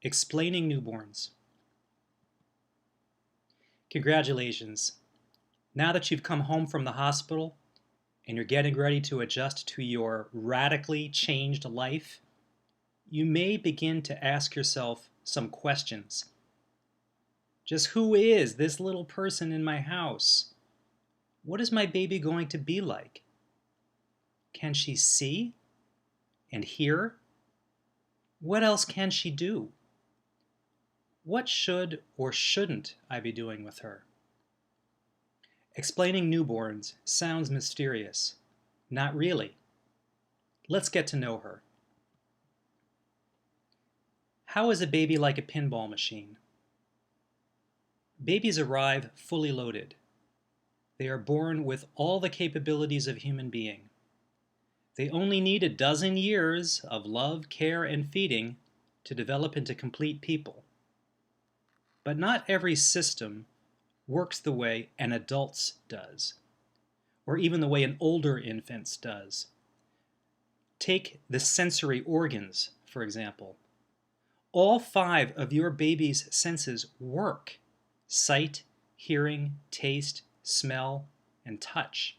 Explaining newborns. Congratulations. Now that you've come home from the hospital and you're getting ready to adjust to your radically changed life, you may begin to ask yourself some questions. Just who is this little person in my house? What is my baby going to be like? Can she see and hear? What else can she do? What should or shouldn't I be doing with her? Explaining newborns sounds mysterious. Not really. Let's get to know her. How is a baby like a pinball machine? Babies arrive fully loaded. They are born with all the capabilities of a human being. They only need a dozen years of love, care, and feeding to develop into complete people. But not every system works the way an adult's does, or even the way an older infant's does. Take the sensory organs, for example. All 5 of your baby's senses work: sight, hearing, taste, smell, and touch.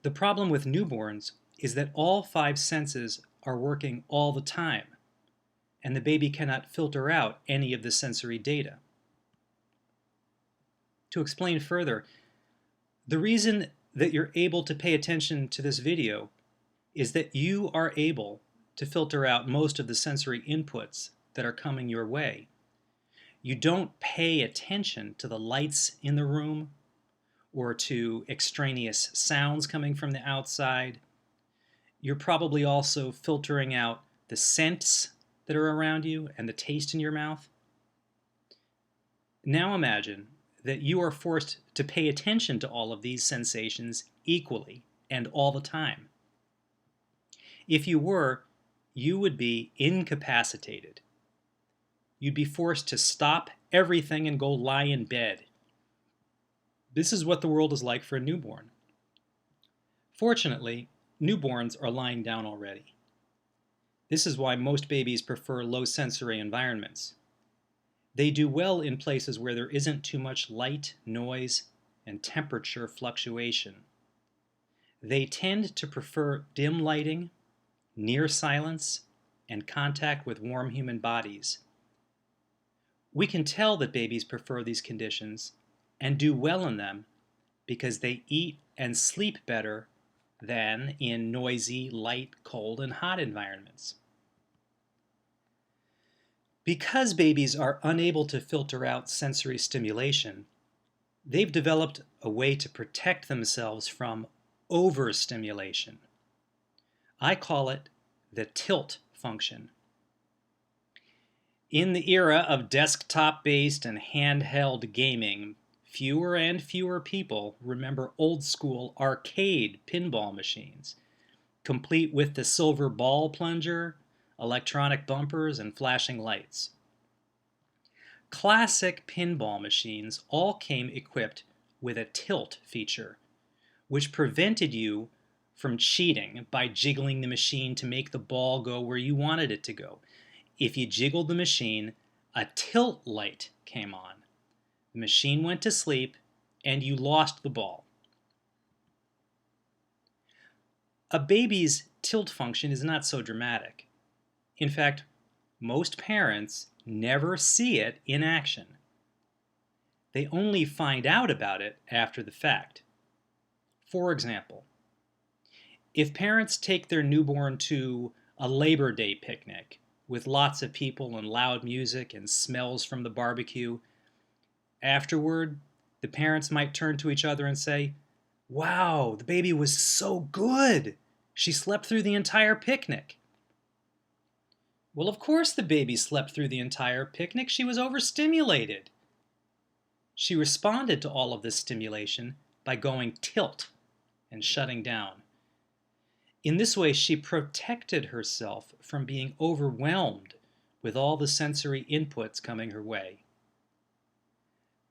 The problem with newborns is that all 5 senses are working all the time, and the baby cannot filter out any of the sensory data. To explain further, the reason that you're able to pay attention to this video is that you are able to filter out most of the sensory inputs that are coming your way. You don't pay attention to the lights in the room or to extraneous sounds coming from the outside. You're probably also filtering out the scents that are around you and the taste in your mouth. Now imagine that you are forced to pay attention to all of these sensations equally and all the time. If you were, you would be incapacitated. You'd be forced to stop everything and go lie in bed. This is what the world is like for a newborn. Fortunately, newborns are lying down already. This is why most babies prefer low sensory environments. They do well in places where there isn't too much light, noise, and temperature fluctuation. They tend to prefer dim lighting, near silence, and contact with warm human bodies. We can tell that babies prefer these conditions and do well in them because they eat and sleep better than in noisy, light, cold, and hot environments. Because babies are unable to filter out sensory stimulation, they've developed a way to protect themselves from overstimulation. I call it the tilt function. In the era of desktop-based and handheld gaming, fewer and fewer people remember old-school arcade pinball machines, complete with the silver ball plunger, electronic bumpers, and flashing lights. Classic pinball machines all came equipped with a tilt feature, which prevented you from cheating by jiggling the machine to make the ball go where you wanted it to go. If you jiggled the machine, a tilt light came on. The machine went to sleep, and you lost the ball. A baby's tilt function is not so dramatic. In fact, most parents never see it in action. They only find out about it after the fact. For example, if parents take their newborn to a Labor Day picnic with lots of people and loud music and smells from the barbecue, afterward, the parents might turn to each other and say, "Wow, the baby was so good. She slept through the entire picnic." Well, of course the baby slept through the entire picnic. She was overstimulated. She responded to all of this stimulation by going tilt and shutting down. In this way, she protected herself from being overwhelmed with all the sensory inputs coming her way.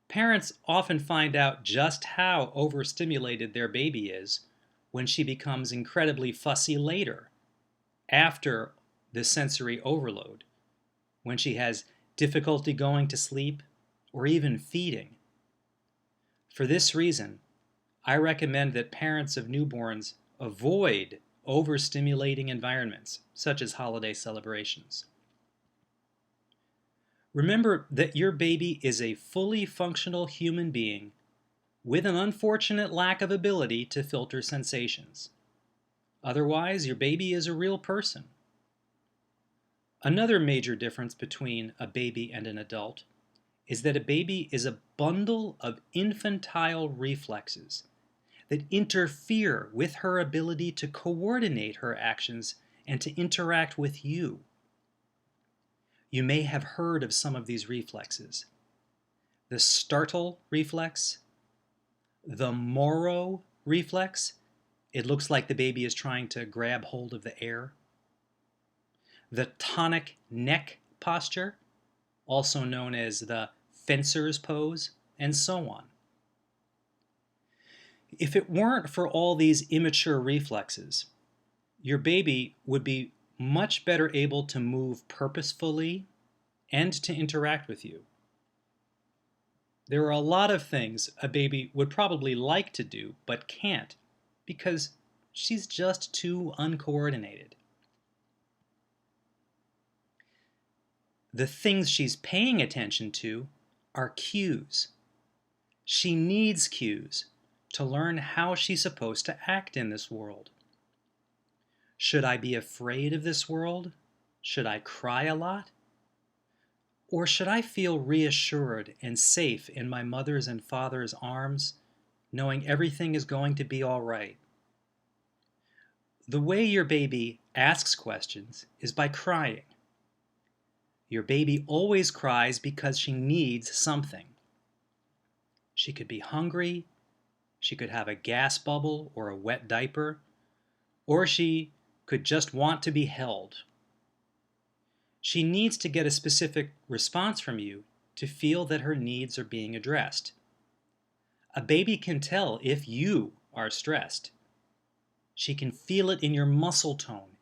Parents often find out just how overstimulated their baby is when she becomes incredibly fussy later, after the sensory overload. when she has difficulty going to sleep, or even feeding. For this reason, I recommend that parents of newborns avoid overstimulating environments, such as holiday celebrations. Remember that your baby is a fully functional human being with an unfortunate lack of ability to filter sensations. Otherwise, your baby is a real person. Another major difference between a baby and an adult is that a baby is a bundle of infantile reflexes that interfere with her ability to coordinate her actions and to interact with you. You may have heard of some of these reflexes. The startle reflex, the Moro reflex. It looks like the baby is trying to grab hold of the air. The tonic neck posture, also known as the fencer's pose, and so on. If it weren't for all these immature reflexes, your baby would be much better able to move purposefully and to interact with you. There are a lot of things a baby would probably like to do but can't because she's just too uncoordinated. The things she's paying attention to are cues. She needs cues to learn how she's supposed to act in this world. Should I be afraid of this world? Should I cry a lot? Or should I feel reassured and safe in my mother's and father's arms, knowing everything is going to be all right? The way your baby asks questions is by crying. Your baby always cries because she needs something. She could be hungry, she could have a gas bubble or a wet diaper, or she could just want to be held. She needs to get a specific response from you to feel that her needs are being addressed. A baby can tell if you are stressed. She can feel it in your muscle tone.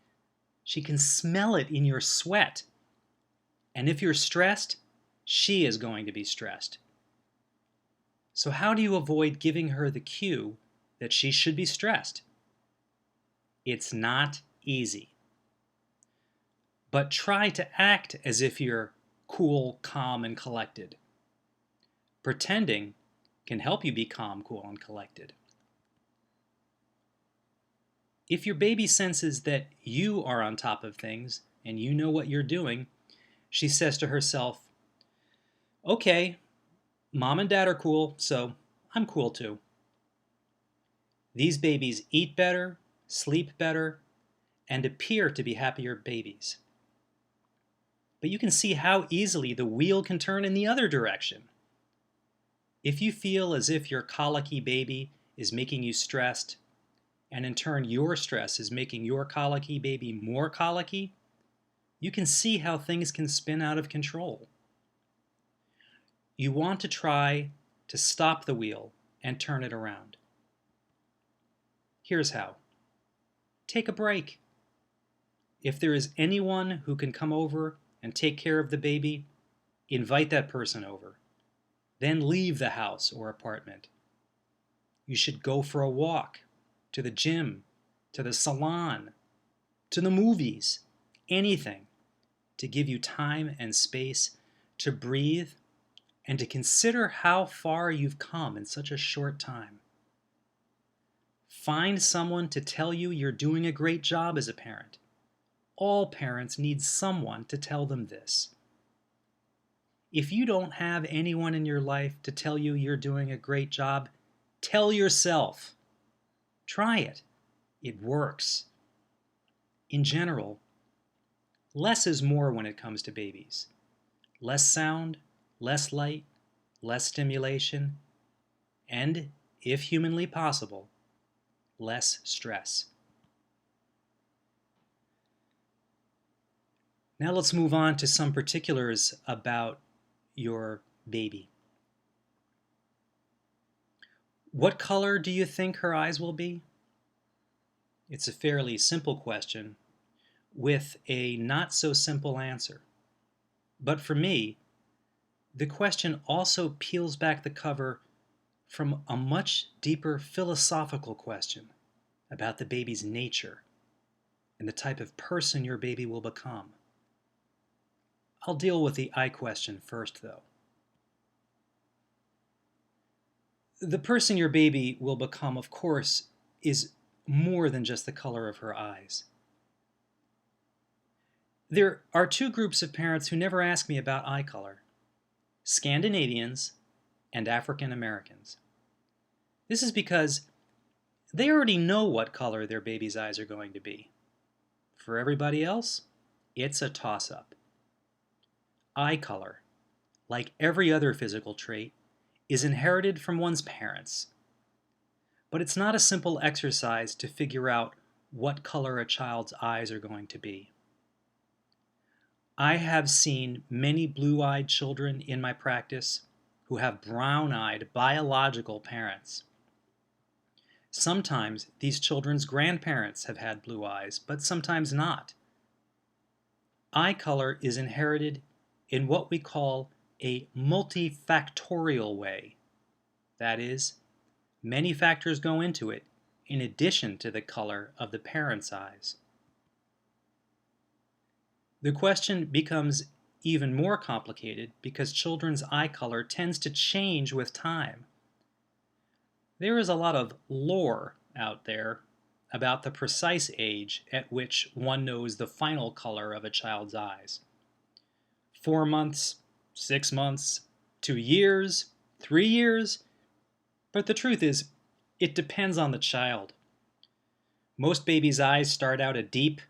She can smell it in your sweat. And if you're stressed, she is going to be stressed. So how do you avoid giving her the cue that she should be stressed? It's not easy. But try to act as if you're cool, calm, and collected. Pretending can help you be calm, cool, and collected. If your baby senses that you are on top of things and you know what you're doing, she says to herself, "Okay, mom and dad are cool, so I'm cool too." These babies eat better, sleep better, and appear to be happier babies. But you can see how easily the wheel can turn in the other direction. If you feel as if your colicky baby is making you stressed, and in turn your stress is making your colicky baby more colicky, you can see how things can spin out of control. You want to try to stop the wheel and turn it around. Here's how. Take a break. If there is anyone who can come over and take care of the baby, invite that person over. Then leave the house or apartment. You should go for a walk, to the gym, to the salon, to the movies, anything to give you time and space to breathe and to consider how far you've come in such a short time. Find someone to tell you you're doing a great job as a parent. All parents need someone to tell them this. If you don't have anyone in your life to tell you you're doing a great job, tell yourself. Try it. It works. In general, less is more when it comes to babies. Less sound, less light, less stimulation, and, if humanly possible, less stress. Now let's move on to some particulars about your baby. What color do you think her eyes will be? It's a fairly simple question with a not so simple answer. But for me, the question also peels back the cover from a much deeper philosophical question about the baby's nature and the type of person your baby will become. I'll deal with the I question first, though. The person your baby will become, of course, is more than just the color of her eyes. There are two groups of parents who never ask me about eye color: Scandinavians and African Americans. This is because they already know what color their baby's eyes are going to be. For everybody else, it's a toss-up. Eye color, like every other physical trait, is inherited from one's parents. But it's not a simple exercise to figure out what color a child's eyes are going to be. I have seen many blue-eyed children in my practice who have brown-eyed biological parents. Sometimes these children's grandparents have had blue eyes, but sometimes not. Eye color is inherited in what we call a multifactorial way. That is, many factors go into it in addition to the color of the parent's eyes. The question becomes even more complicated because children's eye color tends to change with time. There is a lot of lore out there about the precise age at which one knows the final color of a child's eyes. 4 months, 6 months, 2 years, 3 years. But the truth is, it depends on the child. Most babies' eyes start out a deep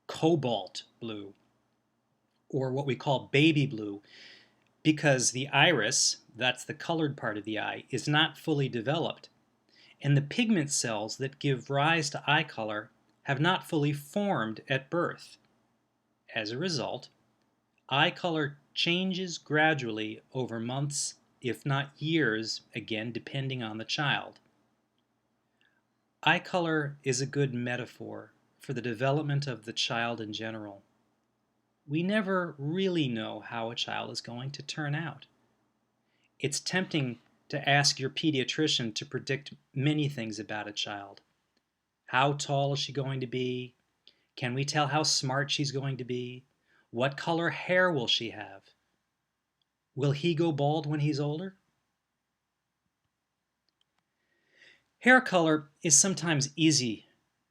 cobalt blue, or what we call baby blue, because the iris, that's the colored part of the eye, is not fully developed, and the pigment cells that give rise to eye color have not fully formed at birth. As a result, eye color changes gradually over months, if not years, again depending on the child. Eye color is a good metaphor for the development of the child in general. We never really know how a child is going to turn out. It's tempting to ask your pediatrician to predict many things about a child. How tall is she going to be? Can we tell how smart she's going to be? What color hair will she have? Will he go bald when he's older? Hair color is sometimes easy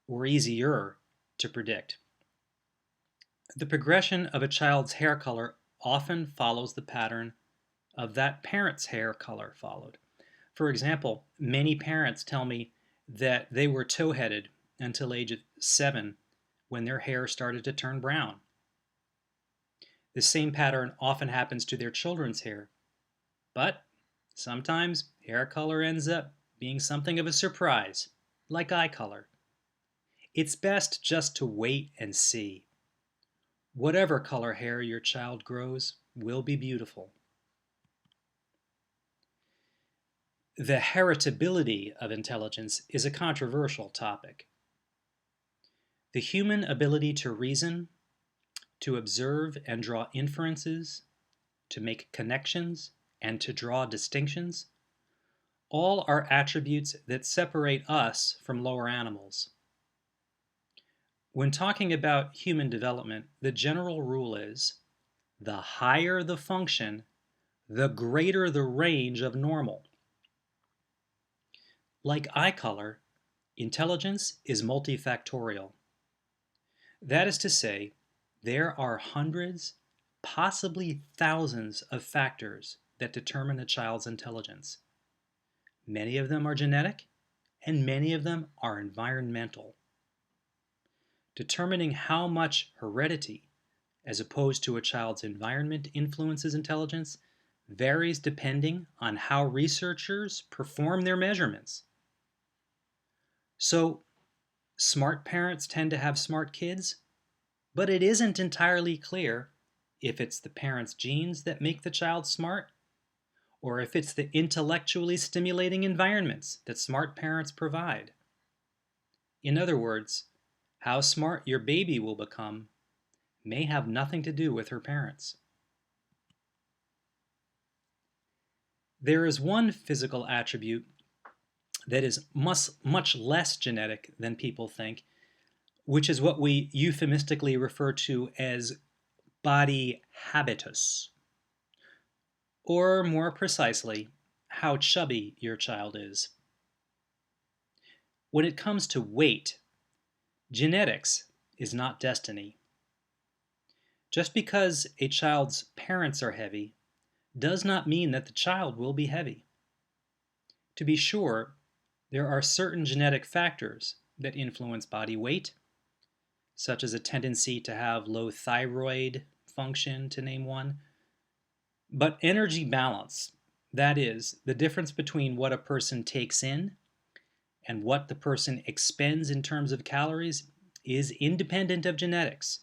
or easier to predict. The progression of a child's hair color often follows the pattern of that parent's hair color followed. For example, many parents tell me that they were tow-headed until age 7 when their hair started to turn brown. The same pattern often happens to their children's hair, but sometimes hair color ends up being something of a surprise, like eye color. It's best just to wait and see. Whatever color hair your child grows will be beautiful. The heritability of intelligence is a controversial topic. The human ability to reason, to observe and draw inferences, to make connections, and to draw distinctions, all are attributes that separate us from lower animals. When talking about human development, the general rule is the higher the function, the greater the range of normal. Like eye color, intelligence is multifactorial. That is to say, there are hundreds, possibly thousands of factors that determine a child's intelligence. Many of them are genetic, and many of them are environmental. Determining how much heredity, as opposed to a child's environment, influences intelligence varies depending on how researchers perform their measurements. So, smart parents tend to have smart kids, but it isn't entirely clear if it's the parent's genes that make the child smart, or if it's the intellectually stimulating environments that smart parents provide. In other words, how smart your baby will become may have nothing to do with her parents. There is one physical attribute that is much less genetic than people think, which is what we euphemistically refer to as body habitus, or more precisely, how chubby your child is. When it comes to weight, genetics is not destiny. Just because a child's parents are heavy does not mean that the child will be heavy. To be sure, there are certain genetic factors that influence body weight, such as a tendency to have low thyroid function, to name one. But energy balance, that is, the difference between what a person takes in and what the person expends in terms of calories, is independent of genetics.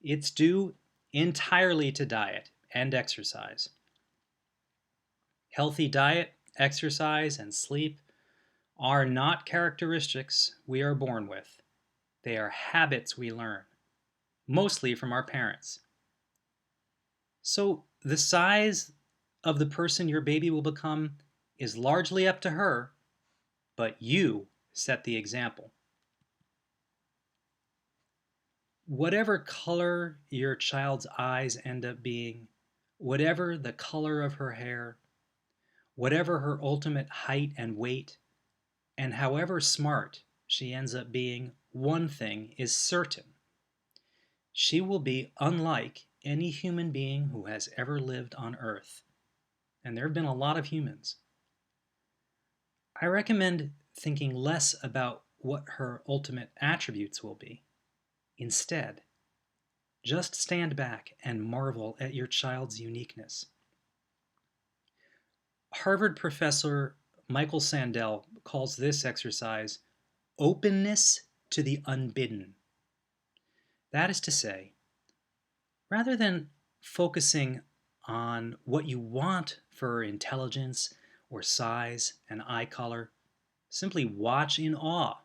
It's due entirely to diet and exercise. Healthy diet, exercise, and sleep are not characteristics we are born with. They are habits we learn, mostly from our parents. So the size of the person your baby will become is largely up to her, but you set the example. Whatever color your child's eyes end up being, whatever the color of her hair, whatever her ultimate height and weight, and however smart she ends up being, one thing is certain. She will be unlike any human being who has ever lived on Earth. And there have been a lot of humans. I recommend thinking less about what her ultimate attributes will be. Instead, just stand back and marvel at your child's uniqueness. Harvard professor Michael Sandel calls this exercise openness to the unbidden. That is to say, rather than focusing on what you want for intelligence or size and eye color, simply watch in awe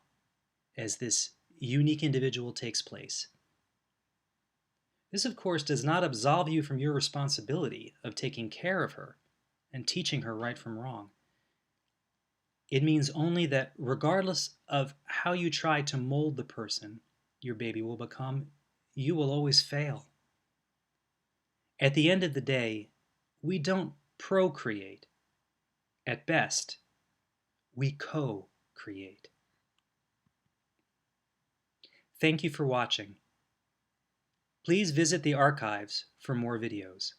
as this unique individual takes place. This, of course, does not absolve you from your responsibility of taking care of her and teaching her right from wrong. It means only that regardless of how you try to mold the person your baby will become, you will always fail. At the end of the day, we don't procreate. At best, we co-create. Thank you for watching. Please visit the archives for more videos.